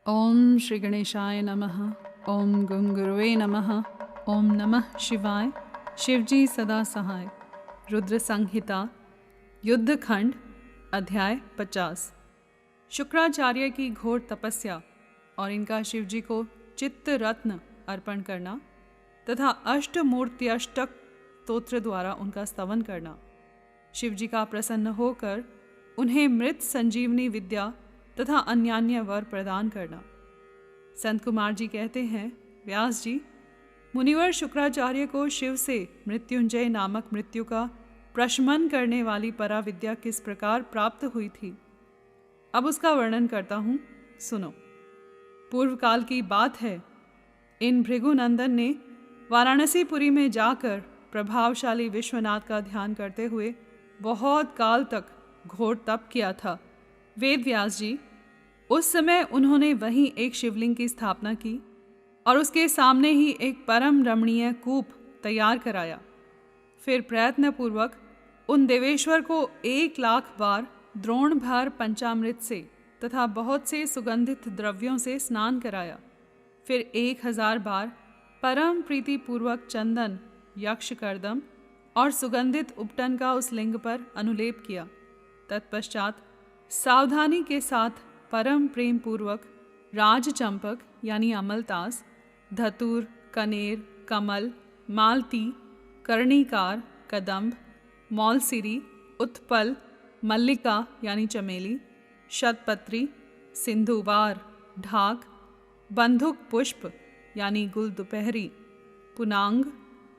ओम श्री गणेशाय नमः। ओम गं गुरुवे नमः। ओम नमः शिवाय। शिवजी सदा सहाय। रुद्र संहिता युद्धखंड अध्याय 50। शुक्राचार्य की घोर तपस्या और इनका शिवजी को चित्त रत्न अर्पण करना तथा अष्टमूर्त्यष्टक स्तोत्र द्वारा उनका स्तवन करना, शिवजी का प्रसन्न होकर उन्हें मृत संजीवनी विद्या तथा अन्यान्य वर प्रदान करना। संत कुमार जी कहते हैं, व्यास जी, मुनिवर शुक्राचार्य को शिव से मृत्युंजय नामक मृत्यु का प्रशमन करने वाली पराविद्या किस प्रकार प्राप्त हुई थी, अब उसका वर्णन करता हूँ, सुनो। पूर्व काल की बात है। इन भृगुनंदन ने वाराणसीपुरी में जाकर प्रभावशाली विश्वनाथ का ध्यान करते हुए बहुत काल तक घोर तप किया था। वेद व्यास जी, उस समय उन्होंने वहीं एक शिवलिंग की स्थापना की और उसके सामने ही एक परम रमणीय कूप तैयार कराया। फिर प्रयत्नपूर्वक उन देवेश्वर को 1,00,000 बार द्रोण भर पंचामृत से तथा बहुत से सुगंधित द्रव्यों से स्नान कराया। फिर 1,000 बार परम प्रीतिपूर्वक चंदन, यक्ष कर्दम और सुगंधित उपटन का उस लिंग पर अनुलेप किया। तत्पश्चात सावधानी के साथ परम प्रेम पूर्वक राजचंपक यानी अमलतास, धतूर, कनेर, कमल, मालती, कर्णिकार, कदम्ब, मौलसिरी, उत्पल, मल्लिका यानी चमेली, शतपत्री, सिंधुवार, ढाक, बंधुक पुष्प यानी गुल दोपहरी, पुनांग,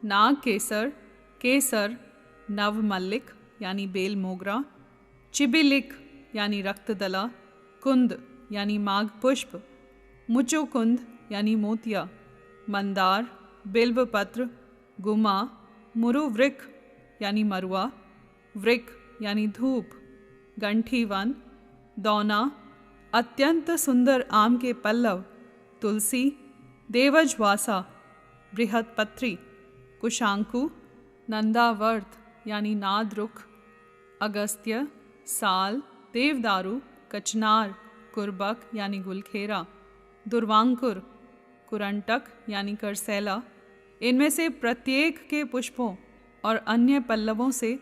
नाग केसर, केसर, नव मल्लिक यानी बेल मोगरा, चिबिलिक यानी रक्तदला, कुंद यानी माघ पुष्प, मुचुकुंद यानी मोतिया, मंदार, बिल्वपत्र, गुमा, मुरुवृक यानी मरुआ, वृक यानी धूप, गंठीवन, दौना, अत्यंत सुंदर आम के पल्लव, तुलसी, देवजवासा, बृहत्पत्री, कुशांकु, नंदावर्त यानी नादरुख, अगस्त्य, साल, देवदारू, कचनार, कुर्बक यानी गुलखेरा, दुर्वांकुर, कुरंटक यानी करसैला, इनमें से प्रत्येक के पुष्पों और अन्य पल्लवों से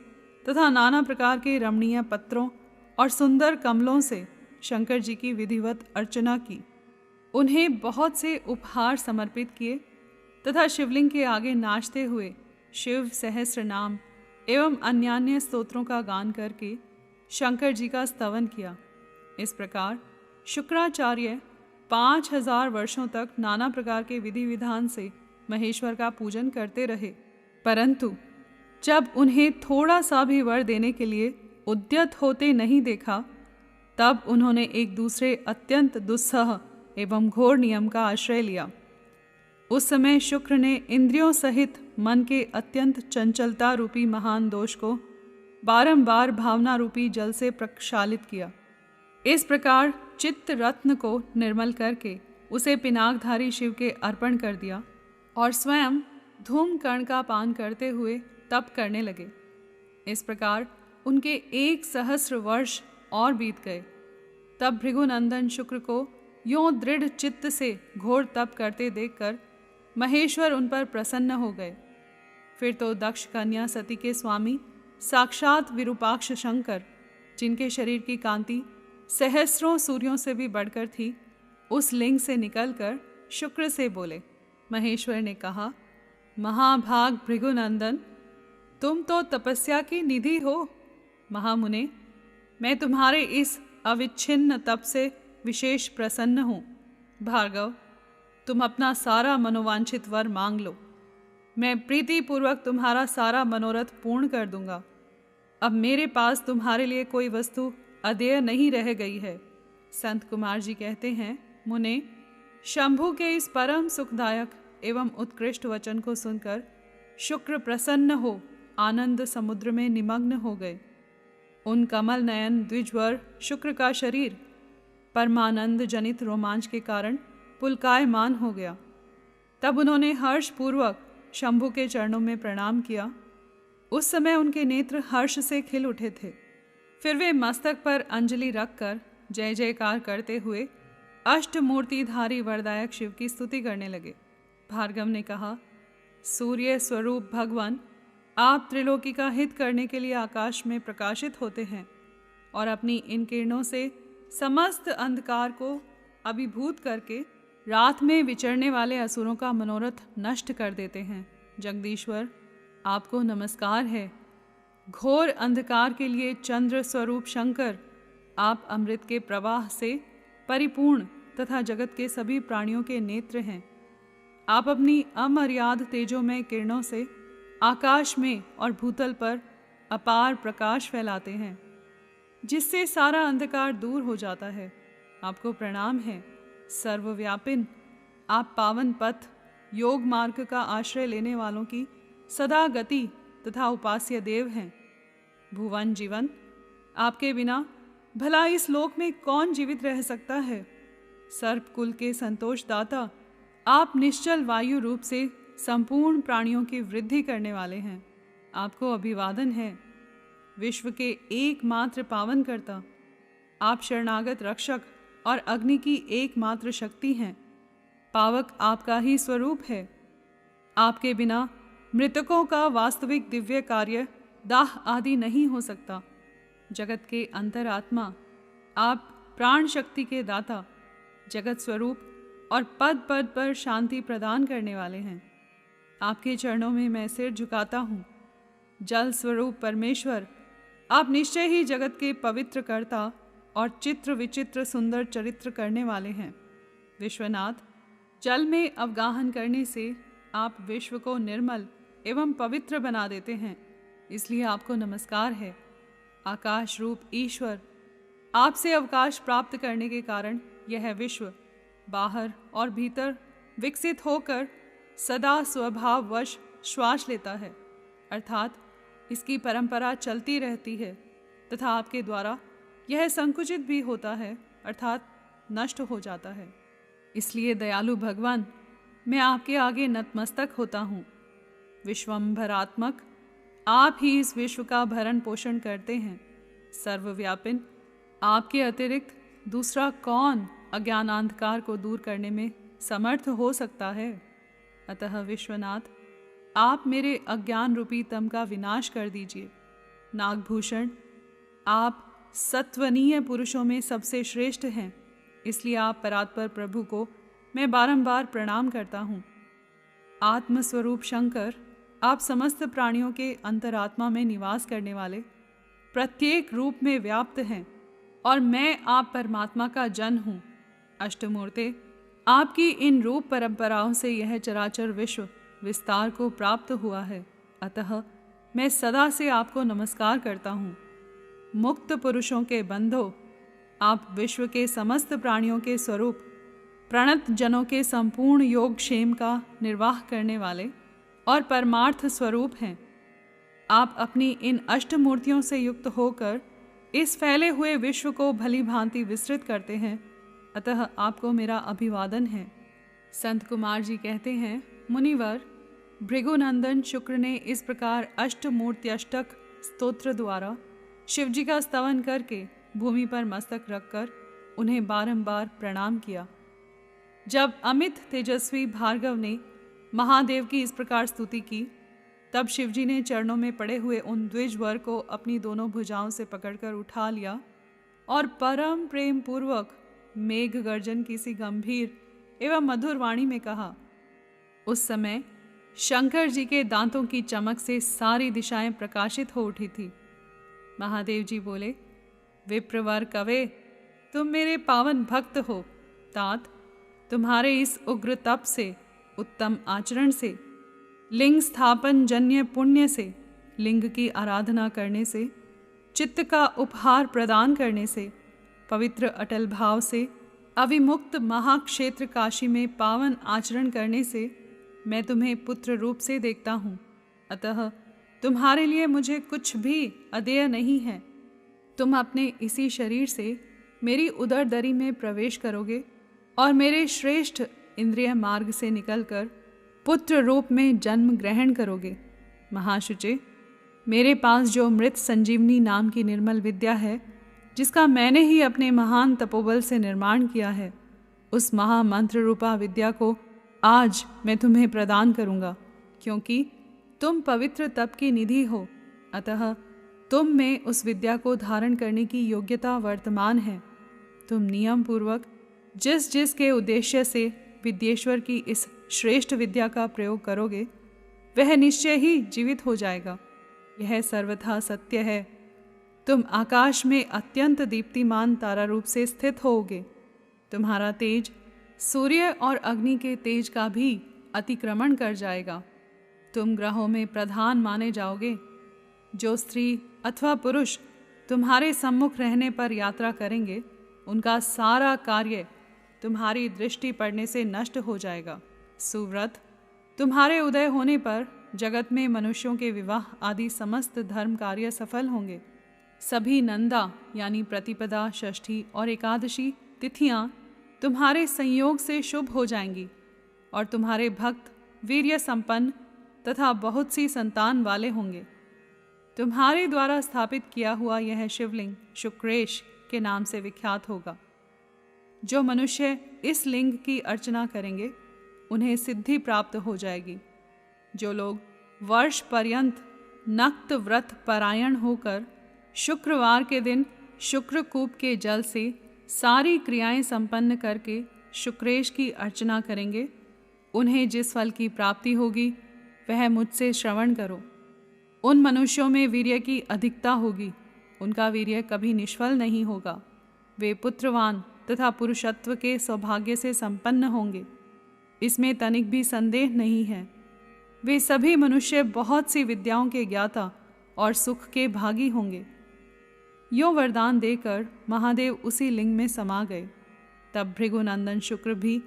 तथा नाना प्रकार के रमणीय पत्रों और सुंदर कमलों से शंकर जी की विधिवत अर्चना की। उन्हें बहुत से उपहार समर्पित किए तथा शिवलिंग के आगे नाचते हुए शिव सहस्र नाम एवं अन्यान्य स्तोत्रों का गान करके शंकर जी का स्तवन किया। इस प्रकार शुक्राचार्य 5,000 वर्षों तक नाना प्रकार के विधि विधान से महेश्वर का पूजन करते रहे, परंतु जब उन्हें थोड़ा सा भी वर देने के लिए उद्यत होते नहीं देखा, तब उन्होंने एक दूसरे अत्यंत दुस्सह एवं घोर नियम का आश्रय लिया। उस समय शुक्र ने इंद्रियों सहित मन के अत्यंत चंचलता रूपी महान दोष को बारंबार भावना रूपी जल से प्रक्षालित किया। इस प्रकार चित्त रत्न को निर्मल करके उसे पिनाकधारी शिव के अर्पण कर दिया और स्वयं धूम कर्ण का पान करते हुए तप करने लगे। इस प्रकार उनके 1,000 वर्ष और बीत गए। तब भृगुनंदन शुक्र को यों दृढ़ चित्त से घोर तप करते देखकर महेश्वर उन पर प्रसन्न हो गए। फिर तो दक्ष कन्या सती के स्वामी साक्षात विरूपाक्ष शंकर, जिनके शरीर की कांति सहस्रों सूर्यों से भी बढ़कर थी, उस लिंग से निकलकर शुक्र से बोले। महेश्वर ने कहा, महाभाग भृगुनंदन, तुम तो तपस्या की निधि हो। महामुने, मैं तुम्हारे इस अविच्छिन्न तप से विशेष प्रसन्न हूँ। भार्गव, तुम अपना सारा मनोवांछित वर मांग लो, मैं प्रीतिपूर्वक तुम्हारा सारा मनोरथ पूर्ण कर दूंगा। अब मेरे पास तुम्हारे लिए कोई वस्तु अदेय नहीं रह गई है। संत कुमार जी कहते हैं, मुने, शंभु के इस परम सुखदायक एवं उत्कृष्ट वचन को सुनकर शुक्र प्रसन्न हो आनंद समुद्र में निमग्न हो गए। उन कमल नयन द्विजवर शुक्र का शरीर परमानंद जनित रोमांच के कारण पुलकायमान हो गया। तब उन्होंने हर्षपूर्वक शंभु के चरणों में प्रणाम किया। उस समय उनके नेत्र हर्ष से खिल उठे थे। फिर वे मस्तक पर अंजलि रखकर जय जयकार करते हुए अष्टमूर्तिधारी वरदायक शिव की स्तुति करने लगे। भार्गव ने कहा, सूर्य स्वरूप भगवान, आप त्रिलोकी का हित करने के लिए आकाश में प्रकाशित होते हैं और अपनी इन किरणों से समस्त अंधकार को अभिभूत करके रात में विचरने वाले असुरों का मनोरथ नष्ट कर देते हैं। जगदीश्वर, आपको नमस्कार है। घोर अंधकार के लिए चंद्र स्वरूप शंकर, आप अमृत के प्रवाह से परिपूर्ण तथा जगत के सभी प्राणियों के नेत्र हैं। आप अपनी अमर्याद तेजोमय किरणों से आकाश में और भूतल पर अपार प्रकाश फैलाते हैं, जिससे सारा अंधकार दूर हो जाता है। आपको प्रणाम है। सर्वव्यापिन, आप पावन पथ, योग मार्ग का आश्रय लेने वालों की सदा गति तथा उपास्य देव हैं। भुवन जीवन, आपके बिना भला इस लोक में कौन जीवित रह सकता है। सर्प कुल के संतोष दाता, आप निश्चल वायु रूप से संपूर्ण प्राणियों की वृद्धि करने वाले हैं। आपको अभिवादन है। विश्व के एकमात्र पावन करता, आप शरणागत रक्षक और अग्नि की एकमात्र शक्ति हैं। पावक आपका ही स्वरूप है। आपके बिना मृतकों का वास्तविक दिव्य कार्य दाह आदि नहीं हो सकता। जगत के अंतरात्मा, आप प्राण शक्ति के दाता, जगत स्वरूप और पद पद पर शांति प्रदान करने वाले हैं। आपके चरणों में मैं सिर झुकाता हूँ। जल स्वरूप परमेश्वर, आप निश्चय ही जगत के पवित्र कर्ता और चित्र विचित्र सुंदर चरित्र करने वाले हैं। विश्वनाथ, जल में अवगाहन करने से आप विश्व को निर्मल एवं पवित्र बना देते हैं, इसलिए आपको नमस्कार है। आकाश रूप ईश्वर, आपसे अवकाश प्राप्त करने के कारण यह विश्व बाहर और भीतर विकसित होकर सदा स्वभाववश श्वास लेता है, अर्थात इसकी परंपरा चलती रहती है तथा आपके द्वारा यह संकुचित भी होता है, अर्थात नष्ट हो जाता है। इसलिए दयालु भगवान, मैं आपके आगे नतमस्तक होता हूँ। विश्वम्भरात्मक, आप ही इस विश्व का भरण पोषण करते हैं। सर्वव्यापिन, आपके अतिरिक्त दूसरा कौन अज्ञानांधकार को दूर करने में समर्थ हो सकता है। अतः विश्वनाथ, आप मेरे अज्ञान रूपी तम का विनाश कर दीजिए। नागभूषण, आप सत्वनीय पुरुषों में सबसे श्रेष्ठ हैं, इसलिए आप परात्पर प्रभु को मैं बारंबार प्रणाम करता हूँ। आत्मस्वरूप शंकर, आप समस्त प्राणियों के अंतरात्मा में निवास करने वाले प्रत्येक रूप में व्याप्त हैं और मैं आप परमात्मा का जन हूँ। अष्टमूर्ते, आपकी इन रूप परंपराओं से यह चराचर विश्व विस्तार को प्राप्त हुआ है, अतः मैं सदा से आपको नमस्कार करता हूँ। मुक्त पुरुषों के बंधो, आप विश्व के समस्त प्राणियों के स्वरूप, प्रणत जनों के संपूर्ण योग क्षेम का निर्वाह करने वाले और परमार्थ स्वरूप हैं। आप अपनी इन अष्टमूर्तियों से युक्त होकर इस फैले हुए विश्व को भली भांति विस्तृत करते हैं, अतः आपको मेरा अभिवादन है। संत कुमार जी कहते हैं, मुनिवर, भृगुनंदन शुक्र ने इस प्रकार अष्टमूर्त्यष्टक स्तोत्र द्वारा शिवजी का स्तवन करके भूमि पर मस्तक रखकर उन्हें बारंबार प्रणाम किया। जब अमित तेजस्वी भार्गव ने महादेव की इस प्रकार स्तुति की, तब शिवजी ने चरणों में पड़े हुए उन द्विजवर को अपनी दोनों भुजाओं से पकड़कर उठा लिया और परम प्रेम पूर्वक मेघ गर्जन किसी गंभीर एवं मधुर वाणी में कहा। उस समय शंकर जी के दांतों की चमक से सारी दिशाएं प्रकाशित हो उठी थी। महादेव जी बोले, विप्रवर कवे, तुम मेरे पावन भक्त हो। तात, तुम्हारे इस उग्र तप से, उत्तम आचरण से, लिंग स्थापन जन्य पुण्य से, लिंग की आराधना करने से, चित्त का उपहार प्रदान करने से, पवित्र अटल भाव से, अविमुक्त महाक्षेत्र काशी में पावन आचरण करने से मैं तुम्हें पुत्र रूप से देखता हूँ। अतः तुम्हारे लिए मुझे कुछ भी अदेय नहीं है। तुम अपने इसी शरीर से मेरी उदर दरी में प्रवेश करोगे और मेरे श्रेष्ठ इंद्रिय मार्ग से निकलकर पुत्र रूप में जन्म ग्रहण करोगे। महाशुचे, मेरे पास जो मृत संजीवनी नाम की निर्मल विद्या है, जिसका मैंने ही अपने महान तपोबल से निर्माण किया है, उस महामंत्र रूपा विद्या को आज मैं तुम्हें प्रदान करूँगा, क्योंकि तुम पवित्र तप की निधि हो, अतः तुम में उस विद्या को धारण करने की योग्यता वर्तमान है। तुम नियम पूर्वक जिस जिस के उद्देश्य से विद्येश्वर की इस श्रेष्ठ विद्या का प्रयोग करोगे, वह निश्चय ही जीवित हो जाएगा। यह सर्वथा सत्य है। तुम आकाश में अत्यंत दीप्तिमान तारा रूप से स्थित होोगे। तुम्हारा तेज सूर्य और अग्नि के तेज का भी अतिक्रमण कर जाएगा। तुम ग्रहों में प्रधान माने जाओगे। जो स्त्री अथवा पुरुष तुम्हारे सम्मुख रहने पर यात्रा करेंगे, उनका सारा कार्य तुम्हारी दृष्टि पड़ने से नष्ट हो जाएगा। सुव्रत, तुम्हारे उदय होने पर जगत में मनुष्यों के विवाह आदि समस्त धर्म कार्य सफल होंगे। सभी नंदा यानी प्रतिपदा, षष्ठी और एकादशी तिथियां तुम्हारे संयोग से शुभ हो जाएंगी और तुम्हारे भक्त वीर्य संपन्न तथा बहुत सी संतान वाले होंगे। तुम्हारे द्वारा स्थापित किया हुआ यह शिवलिंग शुक्रेश के नाम से विख्यात होगा। जो मनुष्य इस लिंग की अर्चना करेंगे, उन्हें सिद्धि प्राप्त हो जाएगी। जो लोग वर्ष पर्यंत नक्त व्रत परायण होकर शुक्रवार के दिन शुक्रकूप के जल से सारी क्रियाएं संपन्न करके शुक्रेश की अर्चना करेंगे, उन्हें जिस फल की प्राप्ति होगी वह मुझसे श्रवण करो। उन मनुष्यों में वीर्य की अधिकता होगी, उनका वीर्य कभी निष्फल नहीं होगा। वे पुत्रवान तथा पुरुषत्व के सौभाग्य से संपन्न होंगे, इसमें तनिक भी संदेह नहीं है। वे सभी मनुष्य बहुत सी विद्याओं के ज्ञाता और सुख के भागी होंगे। यो वरदान देकर महादेव उसी लिंग में समा गए। तब भृगुनंदन शुक्र भी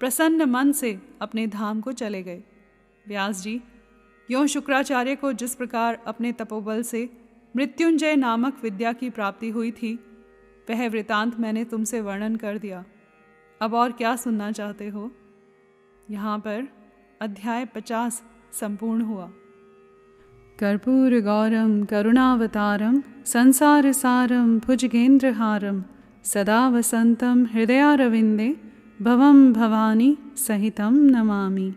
प्रसन्न मन से अपने धाम को चले गए। व्यास जी, यों शुक्राचार्य को जिस प्रकार अपने तपोबल से मृत्युंजय नामक विद्या की प्राप्ति हुई थी, वह वृतांत मैंने तुमसे वर्णन कर दिया। अब और क्या सुनना चाहते हो? यहाँ पर अध्याय 50 संपूर्ण हुआ। कर्पूर गौरम करुणावतारम संसार सारम भुजगेंद्रहारम सदा वसंतम हृदयारविंदे भवम भवानी सहितम नमामि।